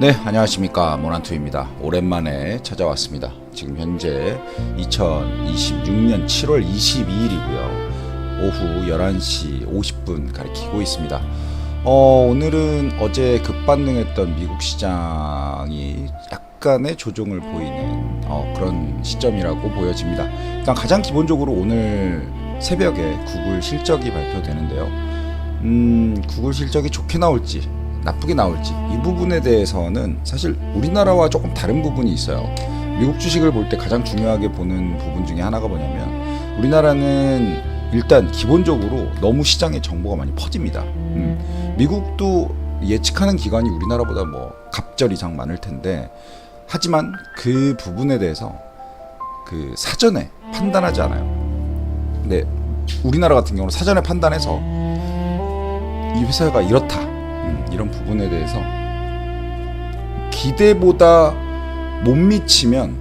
네, 안녕하십니까. 모난투입니다. 오랜만에 찾아왔습니다. 지금 현재 2026년 7월 22일이고요. 오후 11시 50분 가리키고 있습니다. 오늘은 어제 급반등했던 미국 시장이 약간의 조정을 보이는 그런 시점이라고 보여집니다. 일단 가장 기본적으로 오늘 새벽에 구글 실적이 발표되는데요. 구글 실적이 좋게 나올지 나쁘게 나올지 이 부분에 대해서는 사실 우리나라와 조금 다른 부분이 있어요. 미국 주식을 볼 때 가장 중요하게 보는 부분 중에 하나가 뭐냐면, 우리나라는 일단 기본적으로 너무 시장에 정보가 많이 퍼집니다. 미국도 예측하는 기관이 우리나라보다 뭐 갑절 이상 많을 텐데, 하지만 그 부분에 대해서 그 사전에 판단하지 않아요. 근데 우리나라 같은 경우는 사전에 판단해서 이 회사가 이렇다, 이런 부분에 대해서 기대보다 못 미치면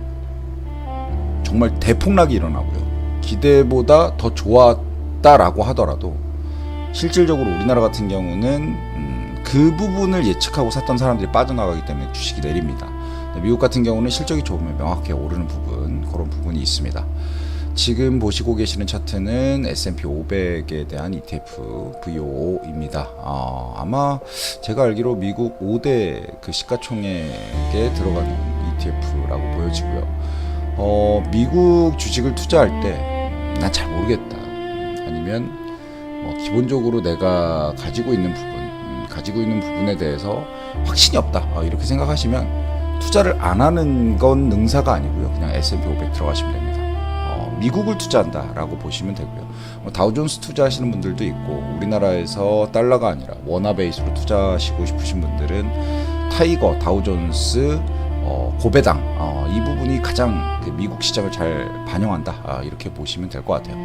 정말 대폭락이 일어나고요. 기대보다 더 좋았다라고 하더라도 실질적으로 우리나라 같은 경우는 그 부분을 예측하고 샀던 사람들이 빠져나가기 때문에 주식이 내립니다. 미국 같은 경우는 실적이 좋으면 명확하게 오르는 부분, 그런 부분이 있습니다. 지금 보시고 계시는 차트는 S&P 500에 대한 ETF VOO입니다. 아마 제가 알기로 미국 5대 그 시가총액에 들어가는 ETF라고 보여지고요. 미국 주식을 투자할 때 난 잘 모르겠다, 아니면 기본적으로 내가 가지고 있는 부분에 대해서 확신이 없다, 이렇게 생각하시면 투자를 안 하는 건 능사가 아니고요. 그냥 S&P 500 들어가시면 됩니다. 미국을 투자한다라고 보시면 되고요. 다우존스 투자하시는 분들도 있고, 우리나라에서 달러가 아니라 원화 베이스로 투자하시고 싶으신 분들은 타이거, 다우존스, 고배당, 이 부분이 가장 미국 시장을 잘 반영한다, 이렇게 보시면 될 것 같아요.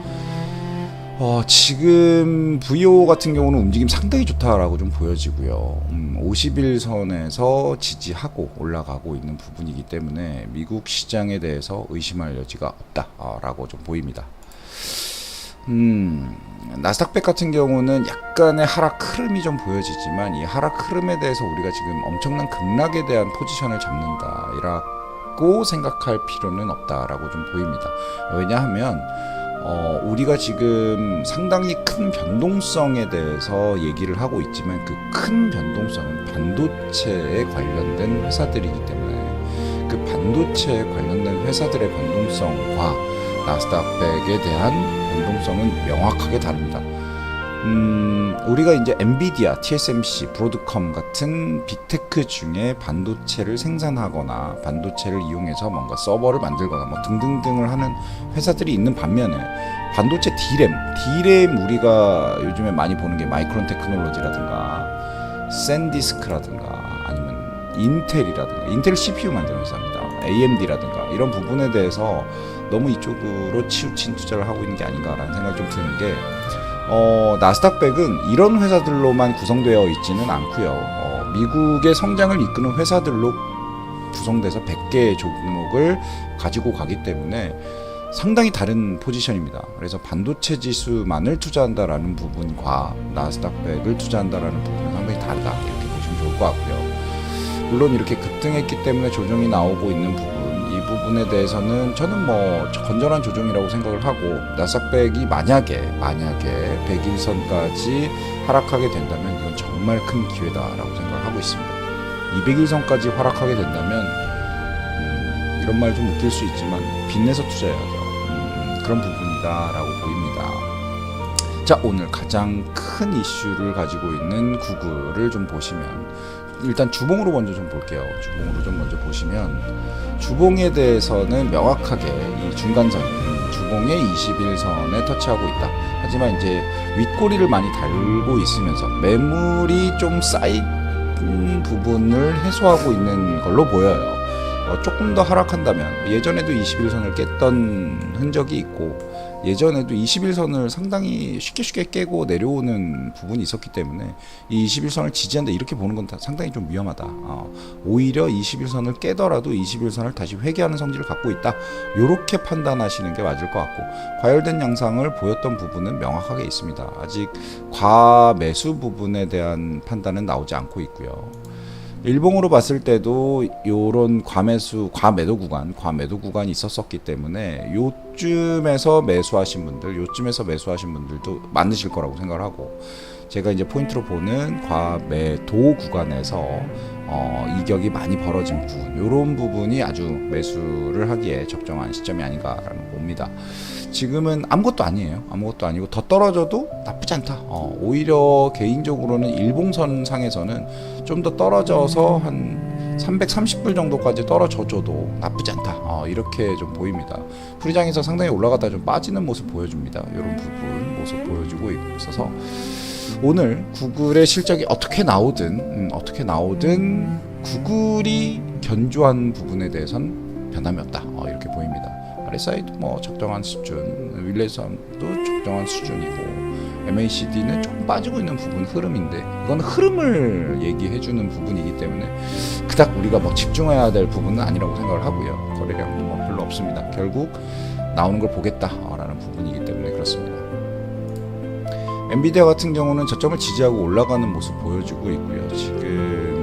지금 VO 같은 경우는 움직임 상당히 좋다라고 좀 보여지고요. 50일선에서 지지하고 올라가고 있는 부분이기 때문에 미국 시장에 대해서 의심할 여지가 없다라고 좀 보입니다. 나스닥백 같은 경우는 약간의 하락 흐름이 좀 보여지지만, 이 하락 흐름에 대해서 우리가 지금 엄청난 급락에 대한 포지션을 잡는다라고 생각할 필요는 없다라고 좀 보입니다. 왜냐하면 우리가 지금 상당히 큰 변동성에 대해서 얘기를 하고 있지만, 그 큰 변동성은 반도체에 관련된 회사들이기 때문에 그 반도체에 관련된 회사들의 변동성과 나스닥백에 대한 변동성은 명확하게 다릅니다. 우리가 이제 엔비디아, TSMC, 브로드컴 같은 빅테크 중에 반도체를 생산하거나 반도체를 이용해서 뭔가 서버를 만들거나 뭐 등등등을 하는 회사들이 있는 반면에, 반도체 D램 우리가 요즘에 많이 보는 게 마이크론 테크놀로지라든가 샌디스크라든가 아니면 인텔 CPU 만드는 회사입니다. AMD라든가 이런 부분에 대해서 너무 이쪽으로 치우친 투자를 하고 있는 게 아닌가라는 생각이 좀 드는 게, 나스닥백은 이런 회사들로만 구성되어 있지는 않고요. 미국의 성장을 이끄는 회사들로 구성돼서 100개의 종목을 가지고 가기 때문에 상당히 다른 포지션입니다. 그래서 반도체 지수만을 투자한다라는 부분과 나스닥백을 투자한다라는 부분은 상당히 다르다, 이렇게 보시면 좋을 것 같고요. 물론 이렇게 급등했기 때문에 조정이 나오고 있는 이 부분에 대해서는 저는 건전한 조정이라고 생각을 하고, 나스닥백이 만약에 100일선까지 하락하게 된다면 이건 정말 큰 기회다라고 생각을 하고 있습니다. 200일선까지 하락하게 된다면 이런 말 좀 웃길 수 있지만 빚내서 투자해야죠. 그런 부분이다라고 보입니다. 자, 오늘 가장 큰 이슈를 가지고 있는 구글을 좀 보시면, 일단 주봉으로 먼저 좀 볼게요. 주봉으로 좀 먼저 보시면, 주봉에 대해서는 명확하게 이 중간선, 주봉의 21선에 터치하고 있다. 하지만 이제 윗꼬리를 많이 달고 있으면서 매물이 좀 쌓인 부분을 해소하고 있는 걸로 보여요. 조금 더 하락한다면, 예전에도 21선을 깼던 흔적이 있고, 예전에도 21선을 상당히 쉽게 깨고 내려오는 부분이 있었기 때문에 이 21선을 지지한다, 이렇게 보는 건 상당히 좀 위험하다. 오히려 21선을 깨더라도 21선을 다시 회귀하는 성질을 갖고 있다, 이렇게 판단하시는 게 맞을 것 같고, 과열된 양상을 보였던 부분은 명확하게 있습니다. 아직 과매수 부분에 대한 판단은 나오지 않고 있고요. 일봉으로 봤을 때도 요런 과매도 구간이 있었었기 때문에 요쯤에서 매수하신 분들도 많으실 거라고 생각을 하고, 제가 이제 포인트로 보는 과매도 구간에서 이격이 많이 벌어진 부분, 요런 부분이 아주 매수를 하기에 적정한 시점이 아닌가라는 봅니다. 지금은 아무것도 아니고 더 떨어져도 나쁘지 않다. 오히려 개인적으로는 일봉선 상에서는 좀 더 떨어져서 한 330불 정도까지 떨어져줘도 나쁘지 않다. 이렇게 좀 보입니다. 프리장에서 상당히 올라갔다 좀 빠지는 모습 보여줍니다. 이런 부분 모습 보여주고 있어서 오늘 구글의 실적이 어떻게 나오든 구글이 견조한 부분에 대해선 변함이 없다. 이렇게 보입니다. RSI도 뭐 적정한 수준, 윌레이선도 적정한 수준이고, MACD는 조금 빠지고 있는 부분 흐름인데, 이건 흐름을 얘기해주는 부분이기 때문에 그닥 우리가 뭐 집중해야 될 부분은 아니라고 생각을 하고요. 거래량도 뭐 별로 없습니다. 결국 나오는 걸 보겠다라는 부분이기 때문에 그렇습니다. 엔비디아 같은 경우는 저점을 지지하고 올라가는 모습 보여주고 있고요. 지금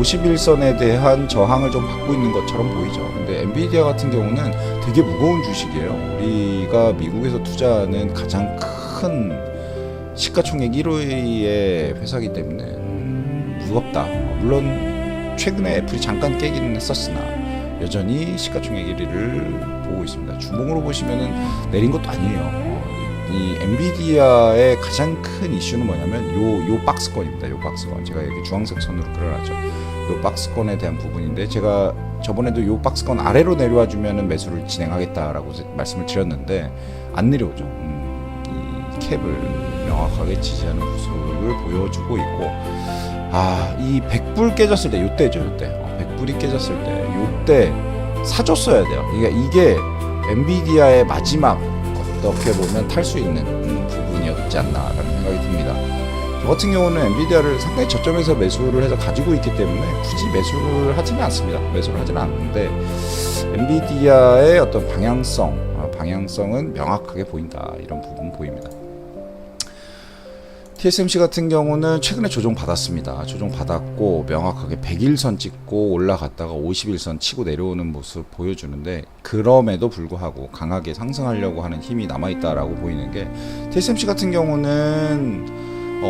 51선에 대한 저항을 좀 받고 있는 것처럼 보이죠. 근데 엔비디아 같은 경우는 되게 무거운 주식이에요. 우리가 미국에서 투자하는 가장 큰 시가총액 1위의 회사이기 때문에 무겁다. 물론 최근에 애플이 잠깐 깨기는 했었으나 여전히 시가총액 1위를 보고 있습니다. 주봉으로 보시면은 내린 것도 아니에요. 이 엔비디아의 가장 큰 이슈는 뭐냐면 요 박스권입니다. 요 박스권. 제가 여기 주황색 선으로 그려놨죠. 요 박스권에 대한 부분인데, 제가 저번에도 요 박스권 아래로 내려와 주면은 매수를 진행하겠다라고 말씀을 드렸는데 안 내려오죠. 이 캡을 명확하게 지지하는 모습을 보여주고 있고, 이 100불 깨졌을 때 요때죠. 요때 100불이 깨졌을 때 요때 사줬어야 돼요. 이게 엔비디아의 마지막 어떻게 보면 탈 수 있는 부분이었지 않나라는 생각이 듭니다. 저 같은 경우는 엔비디아를 상당히 저점에서 매수를 해서 가지고 있기 때문에 굳이 매수를 하지는 않습니다. 매수를 하지는 않는데 엔비디아의 어떤 방향성은 명확하게 보인다. 이런 부분 보입니다. TSMC 같은 경우는 최근에 조정받았습니다. 조정받았고 명확하게 100일선 찍고 올라갔다가 51선 치고 내려오는 모습 보여주는데, 그럼에도 불구하고 강하게 상승하려고 하는 힘이 남아있다라고 보이는 게, TSMC 같은 경우는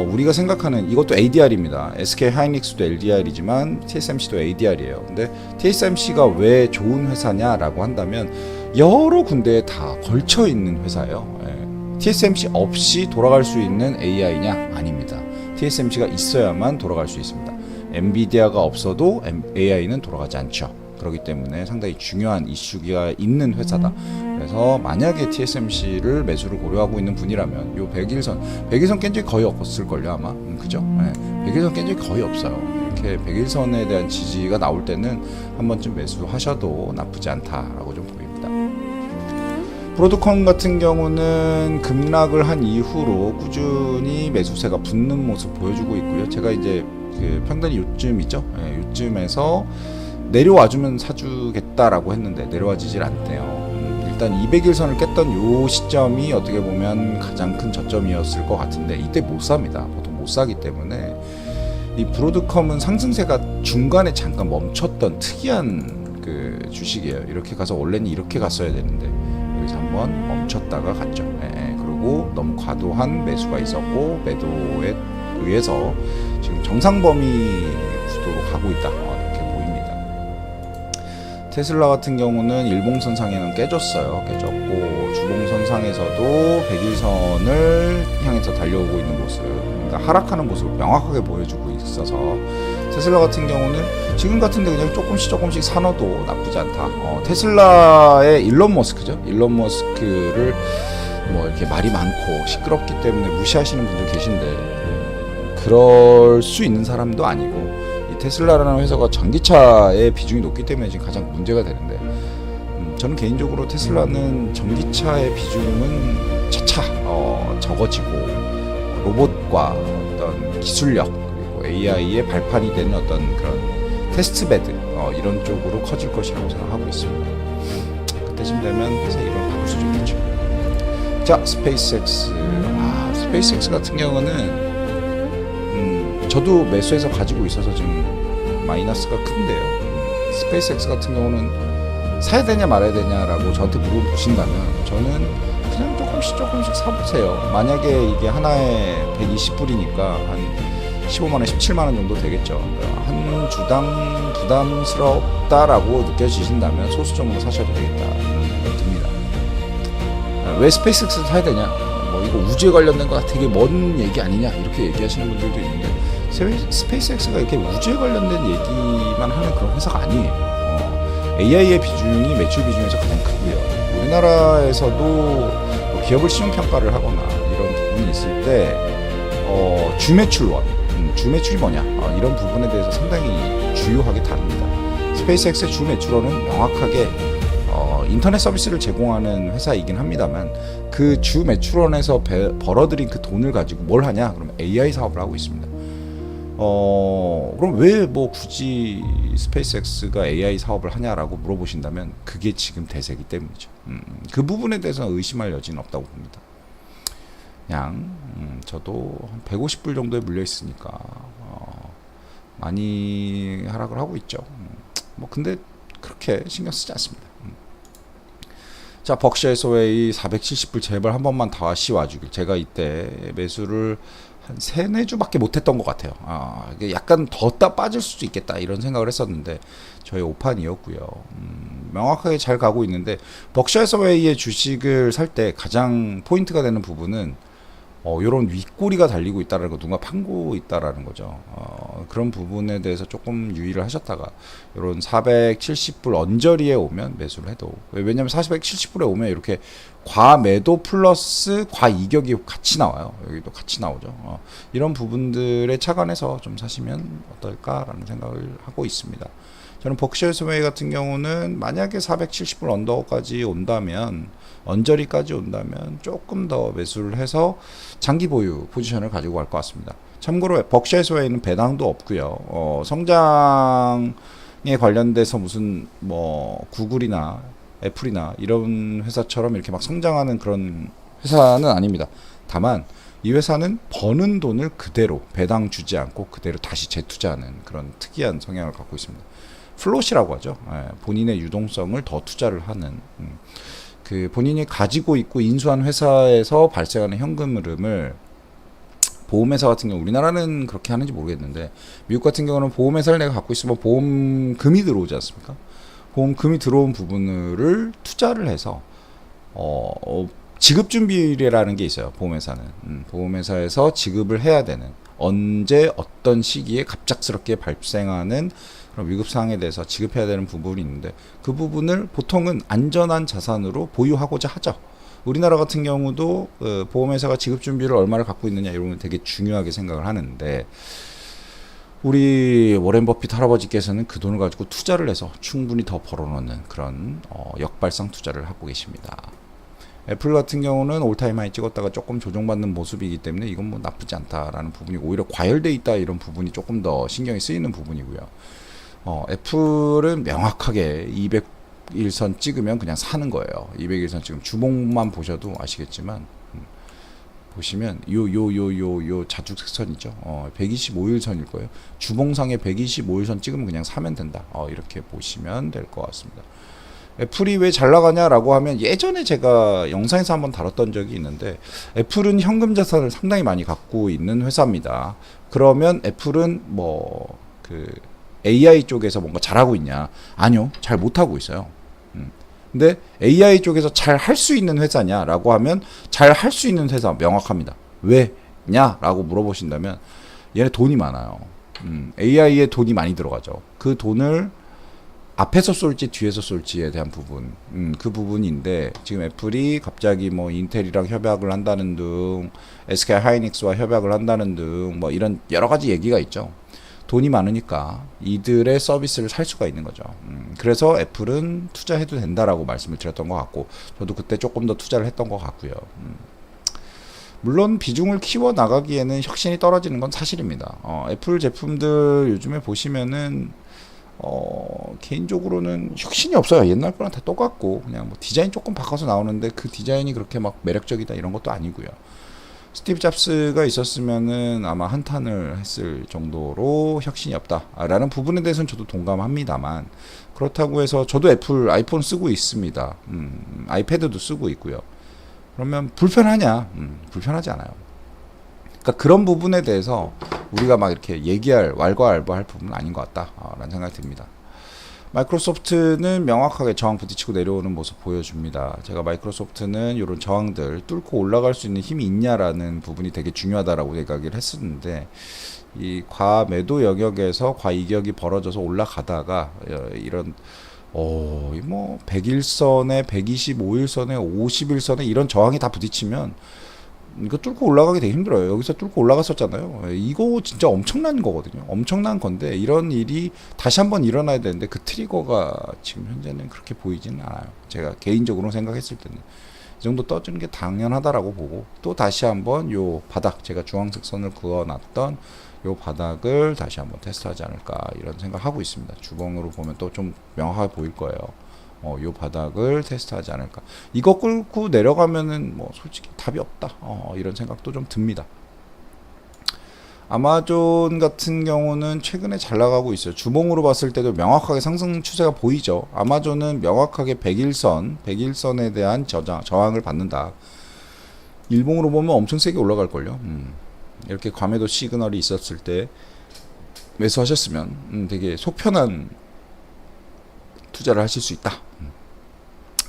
우리가 생각하는 이것도 ADR입니다. SK 하이닉스도 LDR이지만 TSMC도 ADR이에요. 근데 TSMC가 왜 좋은 회사냐라고 한다면 여러 군데에 다 걸쳐 있는 회사예요. TSMC 없이 돌아갈 수 있는 AI냐? 아닙니다. TSMC가 있어야만 돌아갈 수 있습니다. 엔비디아가 없어도 AI는 돌아가지 않죠. 그렇기 때문에 상당히 중요한 이슈가 있는 회사다. 그래서 만약에 TSMC를 매수를 고려하고 있는 분이라면 요 100일선 깬 적이 거의 없을걸요 아마. 그죠? 100일선 깬 적이 거의 없어요. 이렇게 100일선에 대한 지지가 나올 때는 한 번쯤 매수하셔도 나쁘지 않다라고 좀 보입니다. 브로드컴 같은 경우는 급락을 한 이후로 꾸준히 매수세가 붙는 모습 보여주고 있고요. 제가 이제 그 평단이 요쯤이죠. 요쯤에서 내려와주면 사주겠다라고 했는데 내려와지질 않대요. 일단 200일선을 깼던 요 시점이 어떻게 보면 가장 큰 저점이었을 것 같은데 이때 못 삽니다. 보통 못 사기 때문에 이 브로드컴은 상승세가 중간에 잠깐 멈췄던 특이한 그 주식이에요. 이렇게 가서 원래는 이렇게 갔어야 되는데 여기서 한번 멈췄다가 갔죠. 그리고 너무 과도한 매수가 있었고 매도에 의해서 지금 정상 범위 구도로 가고 있다. 이렇게 보입니다. 테슬라 같은 경우는 일봉선 상에는 깨졌어요. 깨졌고 주봉선 상에서도 100일선을 향해서 달려오고 있는 모습, 그러니까 하락하는 모습을 명확하게 보여주고 있어서 테슬라 같은 경우는 지금 같은데 그냥 조금씩 사놔도 나쁘지 않다. 테슬라의 일론 머스크죠. 일론 머스크를 뭐 이렇게 말이 많고 시끄럽기 때문에 무시하시는 분들 계신데 그럴 수 있는 사람도 아니고, 이 테슬라라는 회사가 전기차의 비중이 높기 때문에 지금 가장 문제가 되는데, 저는 개인적으로 테슬라는 전기차의 비중은 차차 적어지고 로봇과 어떤 기술력 그리고 AI의 발판이 되는 어떤 그런 테스트베드 이런 쪽으로 커질 것이라고 생각하고 있습니다. 그때쯤 되면 회사 이름을 바꿀 수도 있겠죠. 자, 스페이스X 같은 경우는 저도 매수해서 가지고 있어서 지금 마이너스가 큰데요. 스페이스X 같은 경우는 사야 되냐 말아야 되냐라고 저한테 물어보신다면 저는 그냥 조금씩 사보세요. 만약에 이게 하나에 120불이니까 한 15만원, 17만원 정도 되겠죠. 그러니까 한 주당 부담스럽다라고 느껴지신다면 소수점으로 사셔도 되겠다 이런 생각이 듭니다. 왜 스페이스X를 사야 되냐? 뭐 이거 우주에 관련된 거 되게 먼 얘기 아니냐 이렇게 얘기하시는 분들도 있는데 스페이스X가 이렇게 우주에 관련된 얘기만 하는 그런 회사가 아니에요. AI의 비중이 매출 비중에서 가장 크고요. 우리나라에서도 뭐 기업을 시중평가를 하거나 이런 부분이 있을 때 주매출원, 주매출이 뭐냐 이런 부분에 대해서 상당히 주요하게 다릅니다. 스페이스X의 주매출원은 명확하게 인터넷 서비스를 제공하는 회사이긴 합니다만 그 주매출원에서 벌어들인 그 돈을 가지고 뭘 하냐? 그러면 AI 사업을 하고 있습니다. 그럼 왜 뭐 굳이 스페이스X가 AI 사업을 하냐라고 물어보신다면 그게 지금 대세이기 때문이죠. 그 부분에 대해서는 의심할 여지는 없다고 봅니다. 그냥 저도 한 150불 정도에 물려 있으니까 많이 하락을 하고 있죠. 뭐 근데 그렇게 신경 쓰지 않습니다. 자, 벅셔 해서웨이 470불 제발 한 번만 다시 와주길. 제가 이때 매수를 한 3-4주밖에 못했던 것 같아요. 이게 약간 더 빠질 수도 있겠다 이런 생각을 했었는데 저희 오판이었고요. 명확하게 잘 가고 있는데 벅셔 해서웨이의 주식을 살 때 가장 포인트가 되는 부분은 이런 윗꼬리가 달리고 있다는 거, 누가 판고 있다라는 거죠. 그런 부분에 대해서 조금 유의를 하셨다가 이런 470불 언저리에 오면 매수를 해도, 왜냐면 470불에 오면 이렇게 과매도 플러스 과이격이 같이 나와요. 여기도 같이 나오죠. 이런 부분들에 착안해서 좀 사시면 어떨까라는 생각을 하고 있습니다. 저는 벅셔 해서웨이 같은 경우는 만약에 470불 언더까지 온다면, 언저리까지 온다면 조금 더 매수를 해서 장기 보유 포지션을 가지고 갈 것 같습니다. 참고로 벅셔 해서웨이는 배당도 없고요. 성장에 관련돼서 무슨 뭐 구글이나 애플이나 이런 회사처럼 이렇게 막 성장하는 그런 회사는 아닙니다. 다만 이 회사는 버는 돈을 그대로 배당 주지 않고 그대로 다시 재투자하는 그런 특이한 성향을 갖고 있습니다. 플롯이라고 하죠. 본인의 유동성을 더 투자를 하는, 그 본인이 가지고 있고 인수한 회사에서 발생하는 현금 흐름을, 보험회사 같은 경우, 우리나라는 그렇게 하는지 모르겠는데 미국 같은 경우는 보험회사를 내가 갖고 있으면 보험금이 들어오지 않습니까? 보험금이 들어온 부분을 투자를 해서 지급준비율이라는 게 있어요. 보험회사는 보험회사에서 지급을 해야 되는, 언제 어떤 시기에 갑작스럽게 발생하는 그런 위급사항에 대해서 지급해야 되는 부분이 있는데 그 부분을 보통은 안전한 자산으로 보유하고자 하죠. 우리나라 같은 경우도 보험회사가 지급준비를 얼마를 갖고 있느냐 이런 건 되게 중요하게 생각을 하는데, 우리 워렌 버핏 할아버지께서는 그 돈을 가지고 투자를 해서 충분히 더 벌어놓는 그런 역발상 투자를 하고 계십니다. 애플 같은 경우는 올타임 하이 찍었다가 조금 조정받는 모습이기 때문에 이건 뭐 나쁘지 않다라는 부분이고, 오히려 과열돼 있다 이런 부분이 조금 더 신경이 쓰이는 부분이고요. 애플은 명확하게 200일선 찍으면 그냥 사는 거예요. 200일선 지금 주봉만 보셔도 아시겠지만, 보시면 요 자주색선이죠. 125일선일 거예요. 주봉상에 125일선 찍으면 그냥 사면 된다. 이렇게 보시면 될 것 같습니다. 애플이 왜 잘 나가냐라고 하면, 예전에 제가 영상에서 한번 다뤘던 적이 있는데, 애플은 현금 자산을 상당히 많이 갖고 있는 회사입니다. 그러면 애플은 뭐 AI 쪽에서 뭔가 잘하고 있냐? 아니요, 잘 못하고 있어요. 근데 AI 쪽에서 잘 할 수 있는 회사냐라고 하면 잘 할 수 있는 회사 명확합니다. 왜냐라고 물어보신다면 얘네 돈이 많아요. AI에 돈이 많이 들어가죠. 그 돈을 앞에서 쏠지 뒤에서 쏠지에 대한 부분, 그 부분인데, 지금 애플이 갑자기 뭐 인텔이랑 협약을 한다는 등, SK 하이닉스와 협약을 한다는 등, 뭐 이런 여러 가지 얘기가 있죠. 돈이 많으니까 이들의 서비스를 살 수가 있는 거죠. 그래서 애플은 투자해도 된다라고 말씀을 드렸던 것 같고, 저도 그때 조금 더 투자를 했던 것 같고요. 물론 비중을 키워 나가기에는 혁신이 떨어지는 건 사실입니다. 애플 제품들 요즘에 보시면은 개인적으로는 혁신이 없어요. 옛날 거랑 다 똑같고 그냥 뭐 디자인 조금 바꿔서 나오는데 그 디자인이 그렇게 막 매력적이다 이런 것도 아니고요. 스티브 잡스가 있었으면은 아마 한탄을 했을 정도로 혁신이 없다라는 부분에 대해서는 저도 동감합니다만, 그렇다고 해서 저도 애플 아이폰 쓰고 있습니다. 아이패드도 쓰고 있고요. 그러면 불편하냐? 불편하지 않아요. 그러니까 그런 부분에 대해서 우리가 막 이렇게 얘기할 왈가왈부할 부분은 아닌 것 같다라는 생각이 듭니다. 마이크로소프트는 명확하게 저항 부딪히고 내려오는 모습 보여줍니다. 제가 마이크로소프트는 이런 저항들 뚫고 올라갈 수 있는 힘이 있냐라는 부분이 되게 중요하다라고 얘기를 했었는데, 이 과매도 영역에서 과이격이 벌어져서 올라가다가 이런 뭐 100일선에 125일선에 50일선에 이런 저항이 다 부딪히면 이거 뚫고 올라가기 되게 힘들어요. 여기서 뚫고 올라갔었잖아요. 이거 진짜 엄청난 거거든요. 엄청난 건데 이런 일이 다시 한번 일어나야 되는데 그 트리거가 지금 현재는 그렇게 보이지는 않아요. 제가 개인적으로 생각했을 때는 이 정도 떠주는 게 당연하다라고 보고, 또 다시 한번 요 바닥, 제가 주황색 선을 그어놨던 요 바닥을 다시 한번 테스트하지 않을까 이런 생각하고 있습니다. 주봉으로 보면 또 좀 명확하게 보일 거예요. 요 바닥을 테스트하지 않을까. 이거 끌고 내려가면은 뭐 솔직히 답이 없다. 이런 생각도 좀 듭니다. 아마존 같은 경우는 최근에 잘 나가고 있어요. 주봉으로 봤을 때도 명확하게 상승 추세가 보이죠. 아마존은 명확하게 100일선에 대한 저항을 받는다. 일봉으로 보면 엄청 세게 올라갈걸요. 이렇게 과매도 시그널이 있었을 때 매수하셨으면 되게 속편한 투자를 하실 수 있다.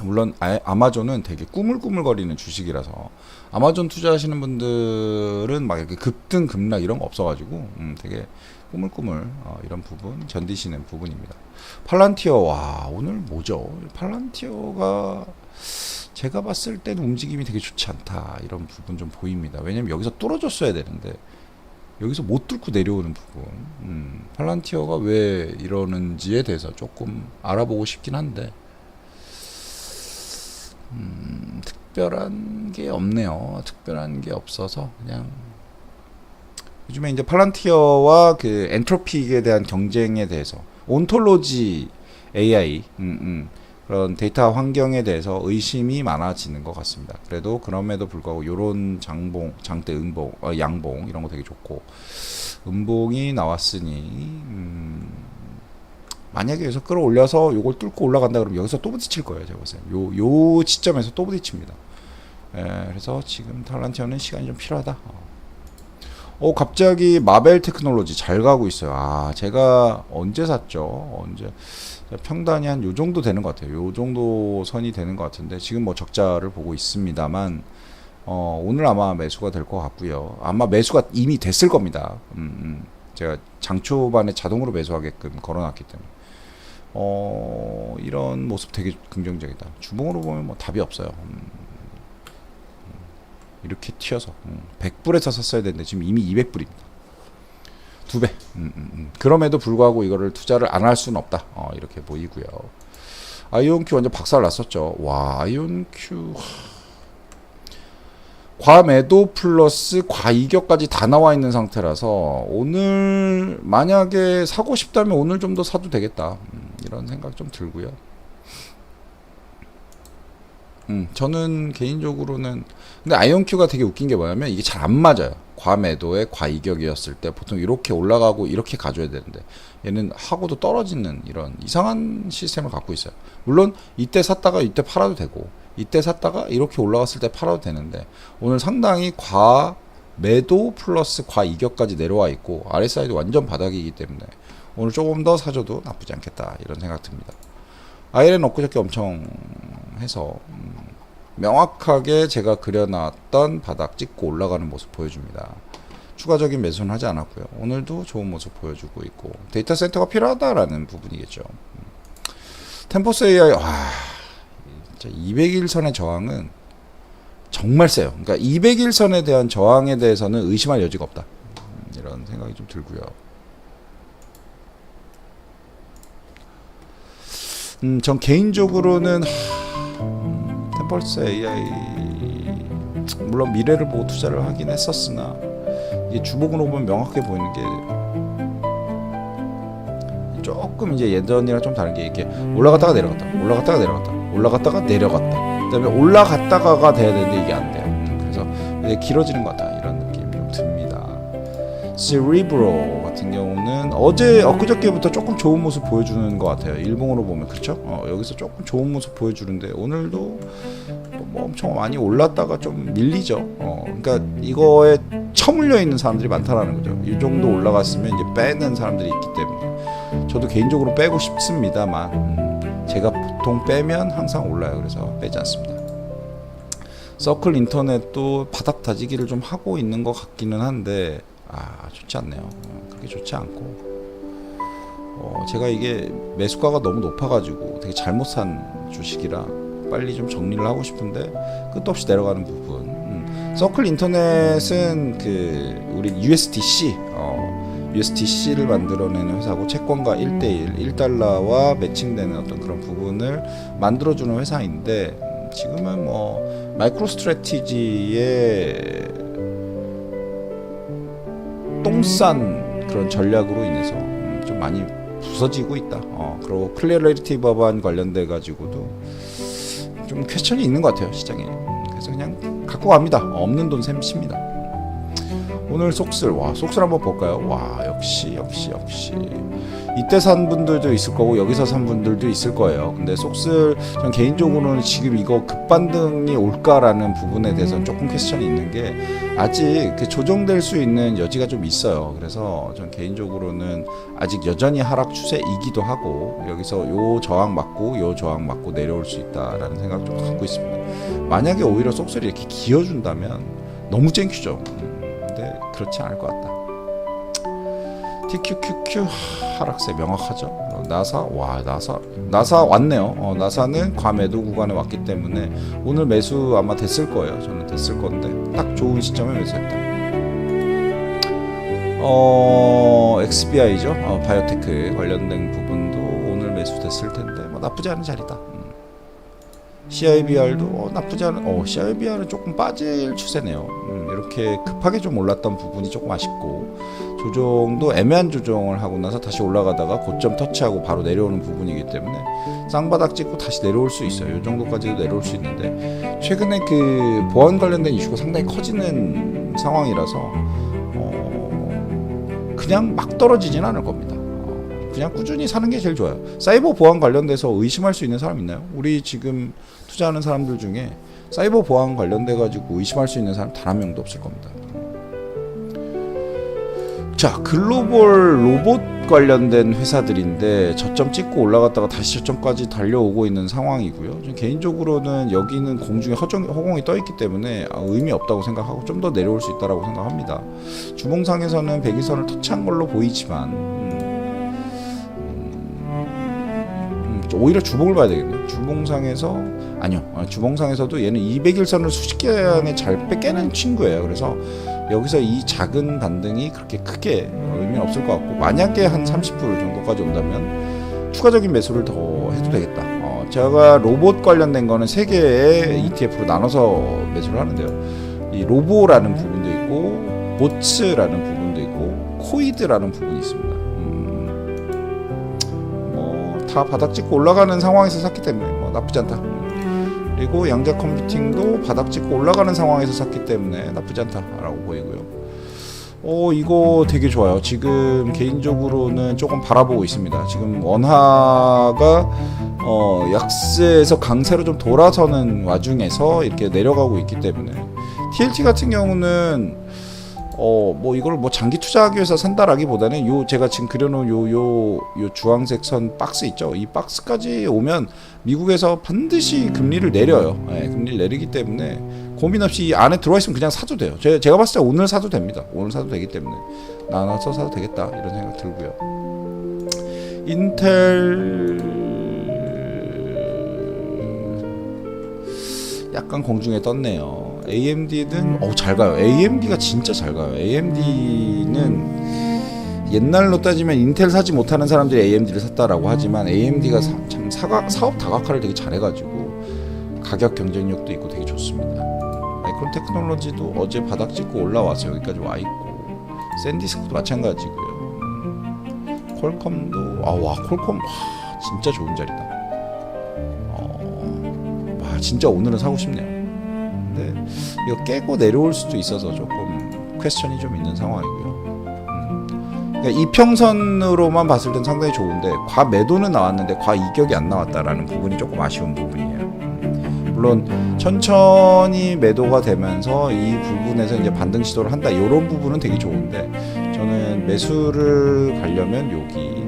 물론 아마존은 되게 꾸물꾸물거리는 주식이라서 아마존 투자하시는 분들은 막 이렇게 급등 급락 이런 거 없어가지고 되게 꾸물꾸물 이런 부분 견디시는 부분입니다. 팔란티어, 와 오늘 뭐죠? 팔란티어가 제가 봤을 때는 움직임이 되게 좋지 않다 이런 부분 좀 보입니다. 왜냐면 여기서 뚫어줬어야 되는데 여기서 못 뚫고 내려오는 부분, 팔란티어가 왜 이러는지에 대해서 조금 알아보고 싶긴 한데 특별한 게 없네요. 특별한 게 없어서 그냥 요즘에 이제 팔란티어와 그 엔트로픽에 대한 경쟁에 대해서 온톨로지 AI 그런 데이터 환경에 대해서 의심이 많아지는 것 같습니다. 그래도 그럼에도 불구하고 요런 장대 양봉 이런 거 되게 좋고, 음봉이 나왔으니 만약에 여기서 끌어올려서 요걸 뚫고 올라간다 그러면 여기서 또 부딪힐 거예요. 제가 보세요. 요 지점에서 또 부딪힙니다. 그래서 지금 팔란티어는 시간이 좀 필요하다. 갑자기 마벨 테크놀로지 잘 가고 있어요. 제가 언제 샀죠? 평단이 한 요 정도 되는 것 같아요. 요 정도 선이 되는 것 같은데 지금 뭐 적자를 보고 있습니다만 오늘 아마 매수가 될 것 같고요. 아마 매수가 이미 됐을 겁니다. 제가 장초반에 자동으로 매수하게끔 걸어놨기 때문에 이런 모습 되게 긍정적이다. 주봉으로 보면 뭐 답이 없어요. 이렇게 튀어서 100불에서 샀어야 되는데 지금 이미 200불입니다. 2배. 그럼에도 불구하고 이거를 투자를 안 할 수는 없다. 이렇게 보이고요. 아이온큐 완전 박살 났었죠. 와, 아이온큐 과매도 플러스 과이격까지 다 나와 있는 상태라서 오늘 만약에 사고 싶다면 오늘 좀 더 사도 되겠다. 이런 생각 좀 들고요. 저는 개인적으로는 근데 아이온큐가 되게 웃긴 게 뭐냐면 이게 잘 안 맞아요. 과매도에 과이격이었을 때 보통 이렇게 올라가고 이렇게 가줘야 되는데 얘는 하고도 떨어지는 이런 이상한 시스템을 갖고 있어요. 물론 이때 샀다가 이때 팔아도 되고 이때 샀다가 이렇게 올라갔을 때 팔아도 되는데 오늘 상당히 과매도 플러스 과이격까지 내려와 있고 RSI도 완전 바닥이기 때문에 오늘 조금 더 사줘도 나쁘지 않겠다 이런 생각 듭니다. ILN 엊그저께 엄청 해서 명확하게 제가 그려놨던 바닥 찍고 올라가는 모습 보여줍니다. 추가적인 매수는 하지 않았고요. 오늘도 좋은 모습 보여주고 있고 데이터 센터가 필요하다라는 부분이겠죠. 템포스 AI 진짜 200일선의 저항은 정말 세요. 그러니까 200일선에 대한 저항에 대해서는 의심할 여지가 없다. 이런 생각이 좀 들고요. 전 개인적으로는 템펄스 AI 물론 미래를 보고 투자를 하긴 했었으나 이게 주봉으로 보면 명확하게 보이는 게 조금 이제 예전이랑 좀 다른 게 이렇게 올라갔다가 내려갔다 올라갔다가 내려갔다 올라갔다가 내려갔다 그다음에 올라갔다가가 돼야 되는데 이게 안 돼요. 그래서 이제 길어지는 것 같다 이런 느낌이 좀 듭니다. Cerebro 같은 경우는 엊그저께부터 조금 좋은 모습 보여주는 것 같아요. 일봉으로 보면 그렇죠? 여기서 조금 좋은 모습 보여주는데 오늘도 뭐 엄청 많이 올랐다가 좀 밀리죠. 그러니까 이거에 처물려 있는 사람들이 많다라는 거죠. 이 정도 올라갔으면 이제 빼는 사람들이 있기 때문에 저도 개인적으로 빼고 싶습니다만 제가 보통 빼면 항상 올라요. 그래서 빼지 않습니다. 서클 인터넷도 바닥 다지기를 좀 하고 있는 것 같기는 한데 좋지 않네요. 그렇게 좋지 않고 제가 이게 매수가가 너무 높아가지고 되게 잘못 산 주식이라 빨리 좀 정리를 하고 싶은데 끝도 없이 내려가는 부분. 서클 인터넷은 우리 USDC를 만들어내는 회사고 채권과 1대1 1달러와 매칭되는 어떤 그런 부분을 만들어주는 회사인데 지금은 뭐 마이크로 스트래티지의 똥싼 그런 전략으로 인해서 좀 많이 부서지고 있다. 그리고 클래리티 법안 관련돼 가지고도 좀 퀘스천이 있는 것 같아요 시장에. 그래서 그냥 갖고 갑니다. 없는 돈 셈칩니다. 오늘 속슬 한번 볼까요? 역시 이때 산 분들도 있을 거고 여기서 산 분들도 있을 거예요. 근데 속슬 전 개인적으로는 지금 이거 급반등이 올까라는 부분에 대해서는 조금 퀘스천이 있는 게 아직 조정될 수 있는 여지가 좀 있어요. 그래서 전 개인적으로는 아직 여전히 하락 추세이기도 하고 여기서 요 저항 맞고 요 저항 맞고 내려올 수 있다라는 생각 좀 갖고 있습니다. 만약에 오히려 속슬이 이렇게 기어준다면 너무 땡큐죠. 근데 그렇지 않을 것 같다. TQQQ 하락세 명확하죠. 나사 왔네요. 나사는 과매도 구간에 왔기 때문에 오늘 매수 아마 됐을 거예요. 저는 됐을 건데 딱 좋은 시점에 매수했다. XBI죠. 바이오테크 관련된 부분도 오늘 매수됐을 텐데 뭐 나쁘지 않은 자리다. CIBR도 나쁘지 않은 CIBR은 조금 빠질 추세네요. 이렇게 급하게 좀 올랐던 부분이 조금 아쉽고 조정도 애매한 조정을 하고 나서 다시 올라가다가 고점 터치하고 바로 내려오는 부분이기 때문에 쌍바닥 찍고 다시 내려올 수 있어요. 이 정도까지도 내려올 수 있는데 최근에 보안 관련된 이슈가 상당히 커지는 상황이라서 그냥 막 떨어지진 않을 겁니다. 그냥 꾸준히 사는 게 제일 좋아요. 사이버 보안 관련돼서 의심할 수 있는 사람 있나요? 우리 지금 투자하는 사람들 중에 사이버 보안 관련돼 가지고 의심할 수 있는 사람 단 한 명도 없을 겁니다. 자, 글로벌 로봇 관련된 회사들인데 저점 찍고 올라갔다가 다시 저점까지 달려오고 있는 상황이고요. 개인적으로는 여기는 공중에 허공이 떠 있기 때문에 의미 없다고 생각하고 좀 더 내려올 수 있다라고 생각합니다. 주봉상에서는 100일선을 터치한 걸로 보이지만 오히려 주봉을 봐야 되겠네요. 주봉상에서도 얘는 200일선을 수십 개에 잘 깨는 친구예요. 그래서 여기서 이 작은 반등이 그렇게 크게 의미는 없을 것 같고 만약에 한 30% 정도까지 온다면 추가적인 매수를 더 해도 되겠다. 제가 로봇 관련된 거는 3개의 ETF로 나눠서 매수를 하는데요. 이 로보라는 부분도 있고 보츠라는 부분도 있고 코이드라는 부분이 있습니다. 다 바닥 찍고 올라가는 상황에서 샀기 때문에 나쁘지 않다. 그리고 양자 컴퓨팅도 바닥 찍고 올라가는 상황에서 샀기 때문에 나쁘지 않다라고 보이고요. 이거 되게 좋아요. 지금 개인적으로는 조금 바라보고 있습니다. 지금 원화가 약세에서 강세로 좀 돌아서는 와중에서 이렇게 내려가고 있기 때문에 TLT 같은 경우는 이걸 장기 투자하기 위해서 산다라기보다는 제가 지금 그려놓은 요 주황색 선 박스 있죠. 이 박스까지 오면 미국에서 반드시 금리를 내려요. 금리를 내리기 때문에 고민 없이 이 안에 들어와 있으면 그냥 사도 돼요. 제가 봤을 때 오늘 사도 됩니다. 오늘 사도 되기 때문에 나눠서 사도 되겠다 이런 생각 들고요. 인텔 약간 공중에 떴네요. AMD는 잘 가요. AMD가 진짜 잘 가요. AMD는 옛날로 따지면 인텔 사지 못하는 사람들이 AMD를 샀다라고 하지만 AMD가 참 사업 다각화를 되게 잘해가지고 가격 경쟁력도 있고 되게 좋습니다. 마이크론 테크놀로지도 어제 바닥 찍고 올라와서 여기까지 와 있고 샌디스크도 마찬가지고요. 퀄컴도 퀄컴 진짜 좋은 자리다. 진짜 오늘은 사고 싶네요. 근데 이거 깨고 내려올 수도 있어서 조금 퀘스천이 좀 있는 상황이고요. 그러니까 이평선으로만 봤을 땐 상당히 좋은데 과매도는 나왔는데 과이격이 안 나왔다라는 부분이 조금 아쉬운 부분이에요. 물론 천천히 매도가 되면서 이 부분에서 이제 반등 시도를 한다, 이런 부분은 되게 좋은데 저는 매수를 가려면 여기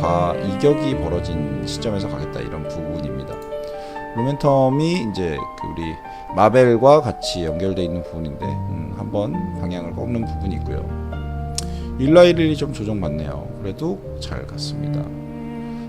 과이격이 벌어진 시점에서 가겠다, 이런 부분입니다. 모멘텀이 이제 우리 마벨과 같이 연결되어 있는 부분인데 한번 방향을 꺾는 부분이 있고요. 일라이릴이 좀 조정받네요. 그래도 잘 갔습니다.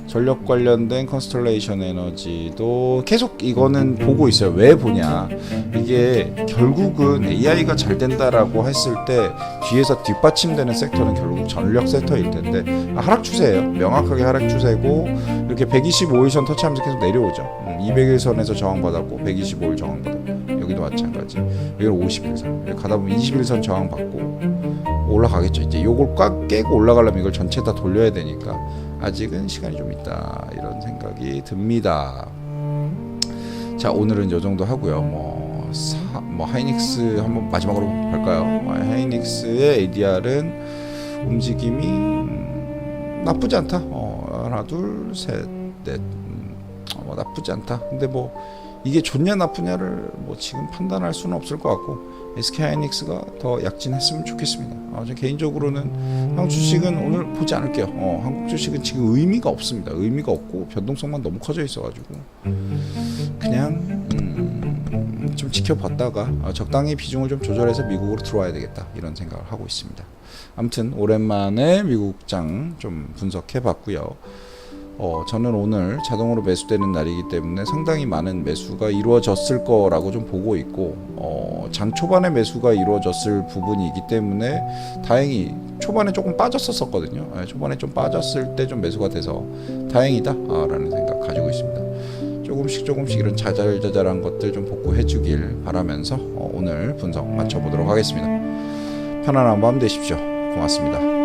전력 관련된 컨스텔레이션 에너지도 계속 이거는 보고 있어요. 왜 보냐, 이게 결국은 AI가 잘 된다라고 했을 때 뒤에서 뒷받침되는 섹터는 결국 전력 섹터일 텐데 하락 추세예요. 명확하게 하락 추세고 이렇게 125일선 터치하면서 계속 내려오죠. 200일선에서 저항받았고 125일 저항받았고 여기도 마찬가지. 여기는 50일선 가다 보면 21선 저항받고 올라가겠죠. 이제 요걸 꽉 깨고 올라가려면 이걸 전체 다 돌려야 되니까 아직은 시간이 좀 있다, 이런 생각이 듭니다. 자, 오늘은 요 정도 하고요. 하이닉스 한번 마지막으로 할까요? 하이닉스의 ADR은 움직임이 나쁘지 않다. 하나 둘 셋 넷 나쁘지 않다. 근데 이게 좋냐 나쁘냐를 지금 판단할 수는 없을 것 같고 SK하이닉스가 더 약진했으면 좋겠습니다. 저 개인적으로는 한국 주식은 오늘 보지 않을게요. 한국 주식은 지금 의미가 없습니다. 의미가 없고 변동성만 너무 커져 있어가지고 그냥 좀 지켜봤다가 적당히 비중을 좀 조절해서 미국으로 들어와야 되겠다, 이런 생각을 하고 있습니다. 아무튼 오랜만에 미국장 좀 분석해봤고요. 저는 오늘 자동으로 매수되는 날이기 때문에 상당히 많은 매수가 이루어졌을 거라고 좀 보고 있고 장 초반에 매수가 이루어졌을 부분이기 때문에 다행히 초반에 조금 빠졌었거든요. 초반에 좀 빠졌을 때 좀 매수가 돼서 다행이다 라는 생각 가지고 있습니다. 조금씩 이런 자잘자잘한 것들 좀 복구해 주길 바라면서 오늘 분석 마쳐보도록 하겠습니다. 편안한 밤 되십시오. 고맙습니다.